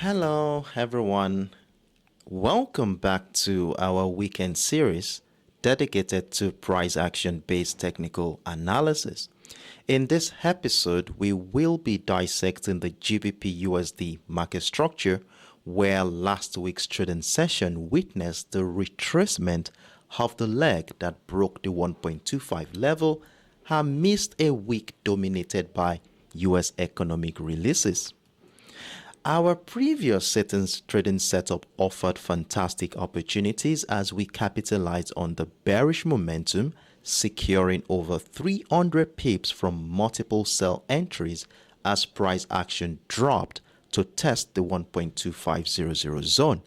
Hello, everyone. Welcome back to our weekend series dedicated to price action based technical analysis. In this episode, we will be dissecting the GBPUSD market structure, where last week's trading session witnessed the retracement of the leg that broke the 1.25 level amidst a week dominated by US economic releases. Our previous trading setup offered fantastic opportunities as we capitalized on the bearish momentum, securing over 300 pips from multiple sell entries as price action dropped to test the 1.2500 zone.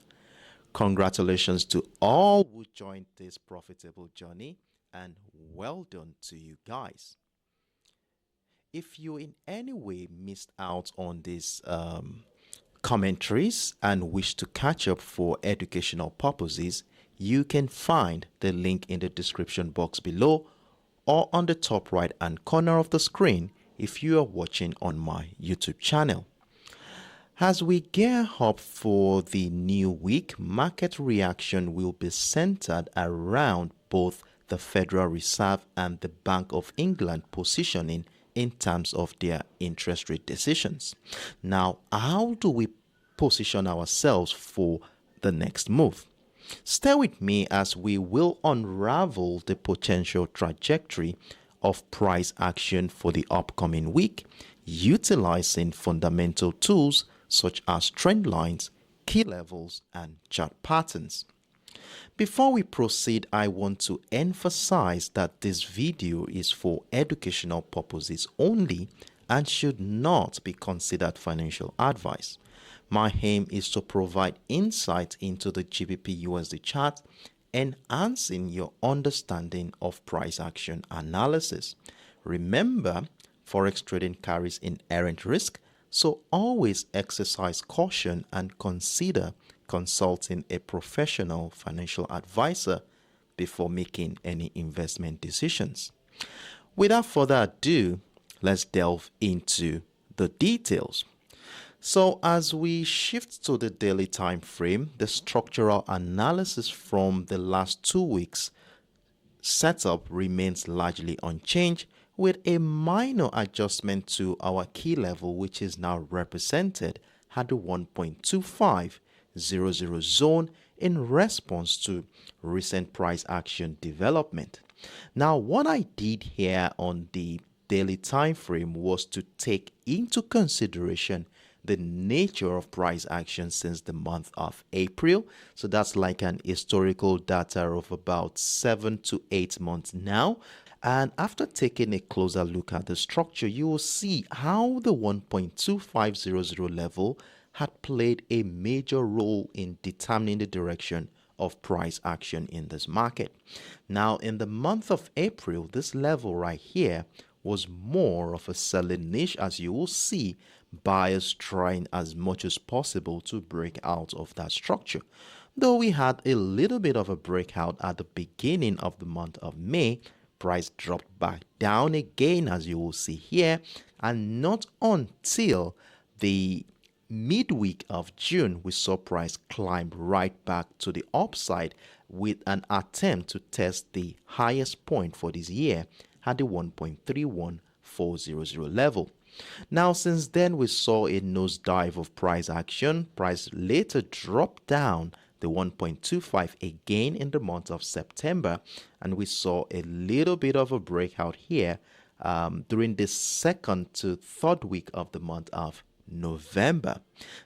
Congratulations to all who joined this profitable journey, and well done to you guys. If you in any way missed out on this commentaries and wish to catch up for educational purposes, you can find the link in the description box below or on the top right hand corner of the screen if you are watching on my YouTube channel. As we gear up for the new week, market reaction will be centered around both the Federal Reserve and the Bank of England positioning in terms of their interest rate decisions. Now, how do we position ourselves for the next move? Stay with me as we will unravel the potential trajectory of price action for the upcoming week, utilizing fundamental tools such as trend lines, key levels, and chart patterns. Before we proceed, I want to emphasize that this video is for educational purposes only and should not be considered financial advice. My aim is to provide insight into the GBPUSD chart, enhancing your understanding of price action analysis. Remember, Forex trading carries inherent risk, so always exercise caution and consider consulting a professional financial advisor before making any investment decisions. Without further ado, let's delve into the details. So as we shift to the daily time frame, the structural analysis from the last 2 weeks setup remains largely unchanged, with a minor adjustment to our key level, which is now represented at the 1.2500 zone in response to recent price action development. Now, what I did here on the daily time frame was to take into consideration the nature of price action since the month of April. So that's like an historical data of about 7 to 8 months now. And after taking a closer look at the structure, you will see how the 1.2500 level had played a major role in determining the direction of price action in this market. Now, in the month of April, this level right here was more of a selling niche, as you will see buyers trying as much as possible to break out of that structure. Though we had a little bit of a breakout at the beginning of the month of May, price dropped back down again, as you will see here, and not until the midweek of June we saw price climb right back to the upside with an attempt to test the highest point for this year at the 1.31400 level. Now, since then, we saw a nosedive of price action. Price later dropped down the 1.25 again in the month of September, and we saw a little bit of a breakout here during the second to third week of the month of November.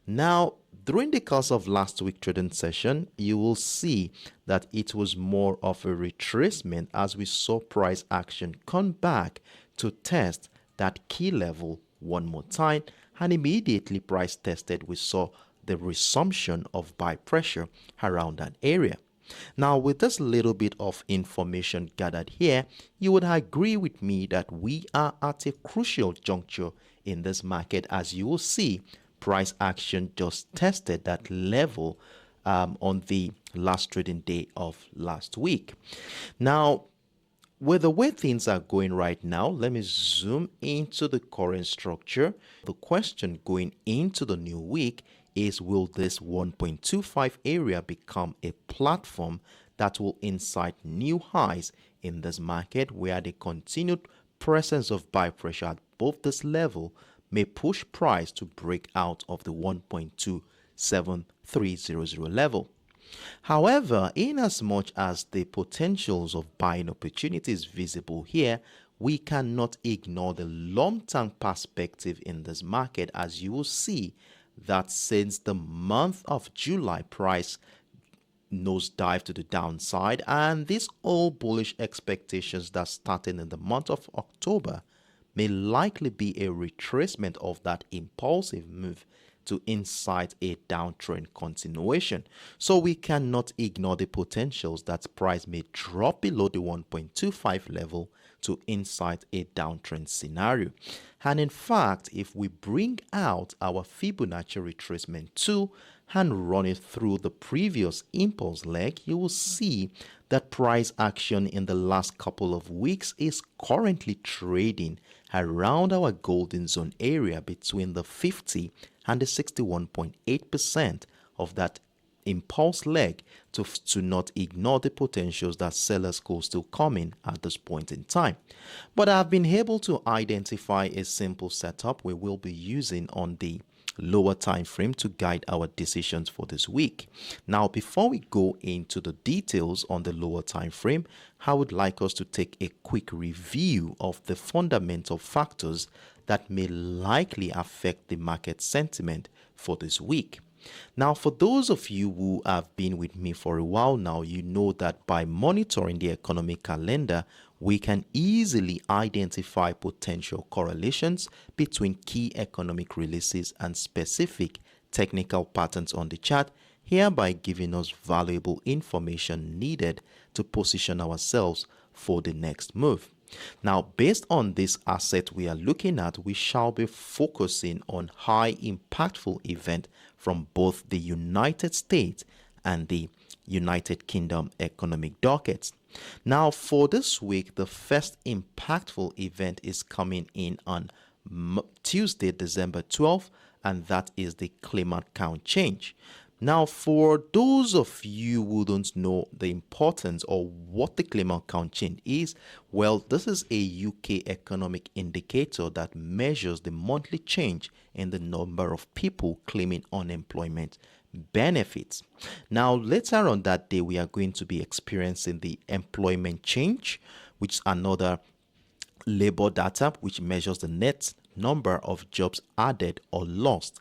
Now, during the course of last week's trading session, you will see that it was more of a retracement as we saw price action come back to test that key level one more time, and immediately price tested, we saw the resumption of buy pressure around that area. Now, with this little bit of information gathered here, you would agree with me that we are at a crucial juncture in this market. As you will see, price action just tested that level on the last trading day of last week. Now, with the way things are going right now, let me zoom into the current structure. The question going into the new week is, will this 1.25 area become a platform that will incite new highs in this market, where the continued presence of buy pressure at both this level may push price to break out of the 1.27300 level. However, in as much as the potentials of buying opportunities visible here, we cannot ignore the long-term perspective in this market, as you will see that since the month of July, price nosedive to the downside, and these all bullish expectations that started in the month of October may likely be a retracement of that impulsive move to incite a downtrend continuation. So we cannot ignore the potentials that price may drop below the 1.25 level to incite a downtrend scenario. And in fact, if we bring out our Fibonacci retracement tool and run it through the previous impulse leg, you will see that price action in the last couple of weeks is currently trading around our golden zone area between the 50 and the 61.8% of that impulse leg, to not ignore the potentials that sellers could still come in at this point in time. But I've been able to identify a simple setup we will be using on the lower time frame to guide our decisions for this week. Now, before we go into the details on the lower time frame, I would like us to take a quick review of the fundamental factors that may likely affect the market sentiment for this week. Now, for those of you who have been with me for a while now, you know that by monitoring the economic calendar, we can easily identify potential correlations between key economic releases and specific technical patterns on the chart, hereby giving us valuable information needed to position ourselves for the next move. Now, based on this asset we are looking at, we shall be focusing on high impactful event from both the United States and the United Kingdom economic dockets. Now, for this week, the first impactful event is coming in on Tuesday, December 12th, and that is the Claimant count change. Now, for those of you who don't know the importance or what the Claimant count change is, well, this is a UK economic indicator that measures the monthly change in the number of people claiming unemployment benefits. Now, later on that day, we are going to be experiencing the employment change, which is another labor data, which measures the net number of jobs added or lost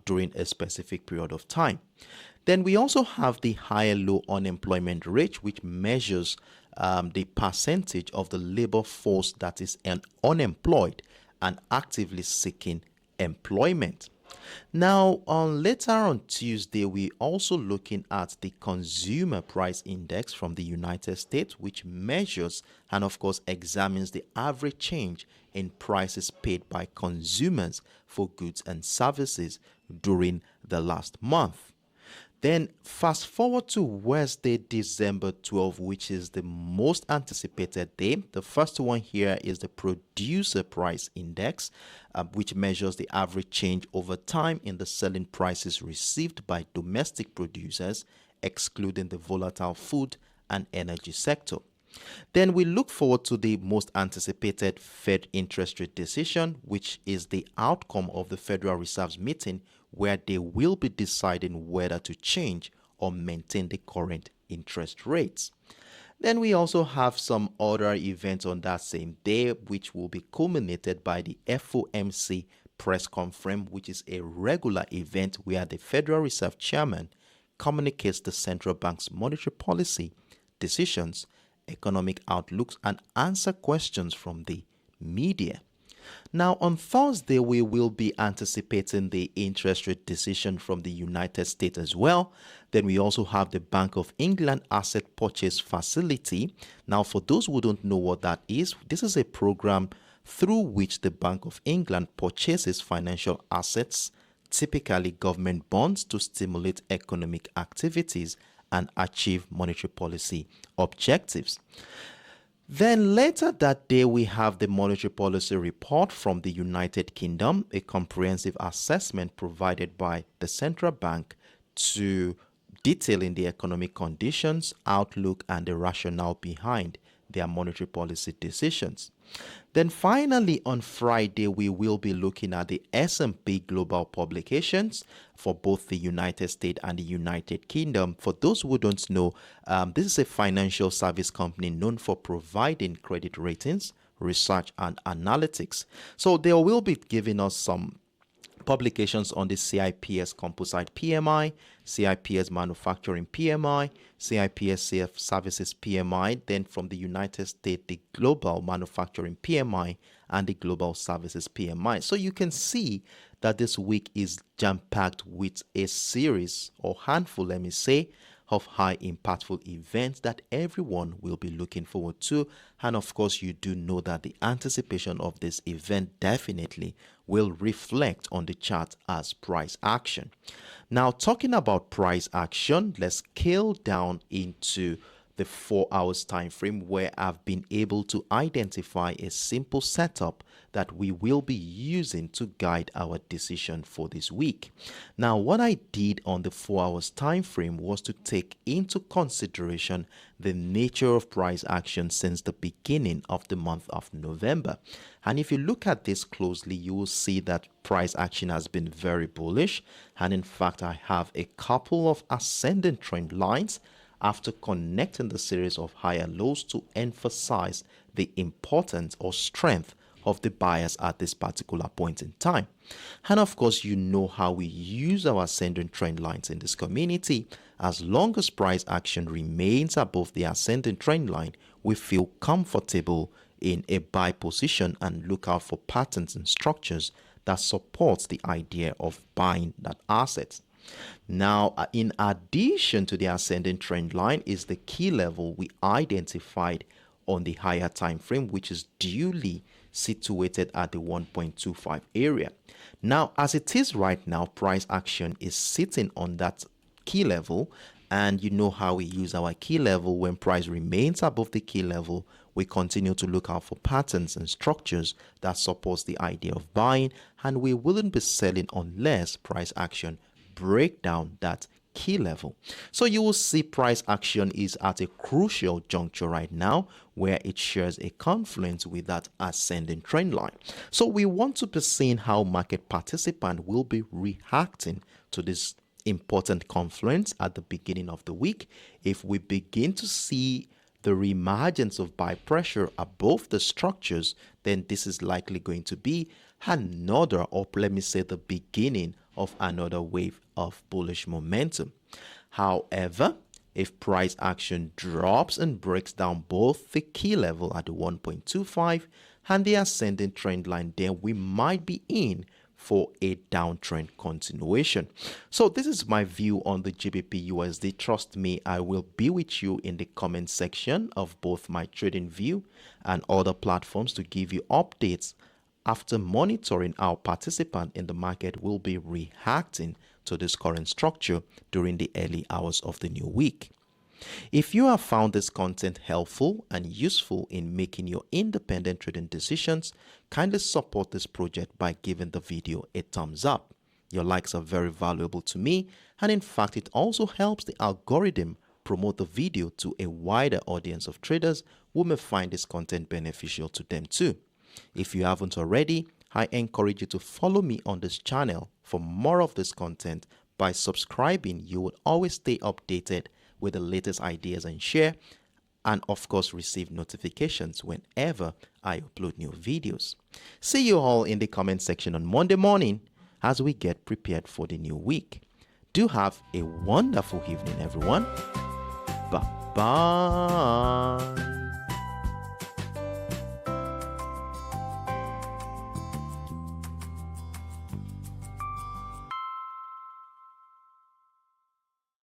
during a specific period of time. Then we also have the higher low unemployment rate, which measures the percentage of the labor force that is unemployed and actively seeking employment. Now, later on Tuesday, we're also looking at the Consumer Price Index from the United States, which measures and, of course, examines the average change in prices paid by consumers for goods and services during the last month. Then fast forward to Wednesday, December 12th, which is the most anticipated day. The first one here is the Producer Price Index, which measures the average change over time in the selling prices received by domestic producers, excluding the volatile food and energy sector. Then we look forward to the most anticipated Fed interest rate decision, which is the outcome of the Federal Reserve's meeting, where they will be deciding whether to change or maintain the current interest rates. Then we also have some other events on that same day, which will be culminated by the FOMC press conference, which is a regular event where the Federal Reserve Chairman communicates the central bank's monetary policy decisions, economic outlooks, and answer questions from the media. Now, on Thursday, we will be anticipating the interest rate decision from the United States as well. Then we also have the Bank of England Asset Purchase Facility. Now, for those who don't know what that is, this is a program through which the Bank of England purchases financial assets, typically government bonds, to stimulate economic activities and achieve monetary policy objectives. Then later that day, we have the monetary policy report from the United Kingdom, a comprehensive assessment provided by the central bank to detailing the economic conditions, outlook, and the rationale behind their monetary policy decisions. Then finally, on Friday, we will be looking at the S&P Global publications for both the United States and the United Kingdom. For those who don't know, this is a financial service company known for providing credit ratings, research, and analytics. So they will be giving us some publications on the CIPS Composite PMI, CIPS Manufacturing PMI, CIPS CF Services PMI, then from the United States, the Global Manufacturing PMI and the Global Services PMI. So you can see that this week is jam-packed with a series or handful, let me say, of high impactful events that everyone will be looking forward to. And of course, you do know that the anticipation of this event definitely will reflect on the chart as price action. Now, talking about price action, let's scale down into the 4 hours time frame, where I've been able to identify a simple setup that we will be using to guide our decision for this week. Now, what I did on the 4 hours time frame was to take into consideration the nature of price action since the beginning of the month of November. And if you look at this closely, you will see that price action has been very bullish. And in fact, I have a couple of ascending trend lines after connecting the series of higher lows to emphasize the importance or strength of the buyers at this particular point in time. And of course, you know how we use our ascending trend lines in this community. As long as price action remains above the ascending trend line, we feel comfortable in a buy position and look out for patterns and structures that supports the idea of buying that asset. Now, in addition to the ascending trend line is the key level we identified on the higher time frame, which is duly situated at the 1.25 area. Now, as it is right now, price action is sitting on that key level, and you know how we use our key level. When price remains above the key level, we continue to look out for patterns and structures that supports the idea of buying, and we wouldn't be selling unless price action break down that key level. So you will see price action is at a crucial juncture right now where it shares a confluence with that ascending trend line. So we want to be seeing how market participants will be reacting to this important confluence at the beginning of the week. If we begin to see the reemergence of buy pressure above the structures, then this is likely going to be another, or let me say the beginning of another wave of bullish momentum. However, if price action drops and breaks down both the key level at the 1.25 and the ascending trend line, then we might be in for a downtrend continuation. So this is my view on the GBPUSD. Trust me, I will be with you in the comment section of both my trading view and other platforms to give you updates after monitoring how participants in the market will be reacting to this current structure during the early hours of the new week. If you have found this content helpful and useful in making your independent trading decisions, kindly support this project by giving the video a thumbs up. Your likes are very valuable to me, and in fact, it also helps the algorithm promote the video to a wider audience of traders who may find this content beneficial to them too. If you haven't already, I encourage you to follow me on this channel for more of this content. By subscribing, you will always stay updated with the latest ideas and share, and of course receive notifications whenever I upload new videos. See you all in the comment section on Monday morning as we get prepared for the new week. Do have a wonderful evening, everyone. Bye-bye.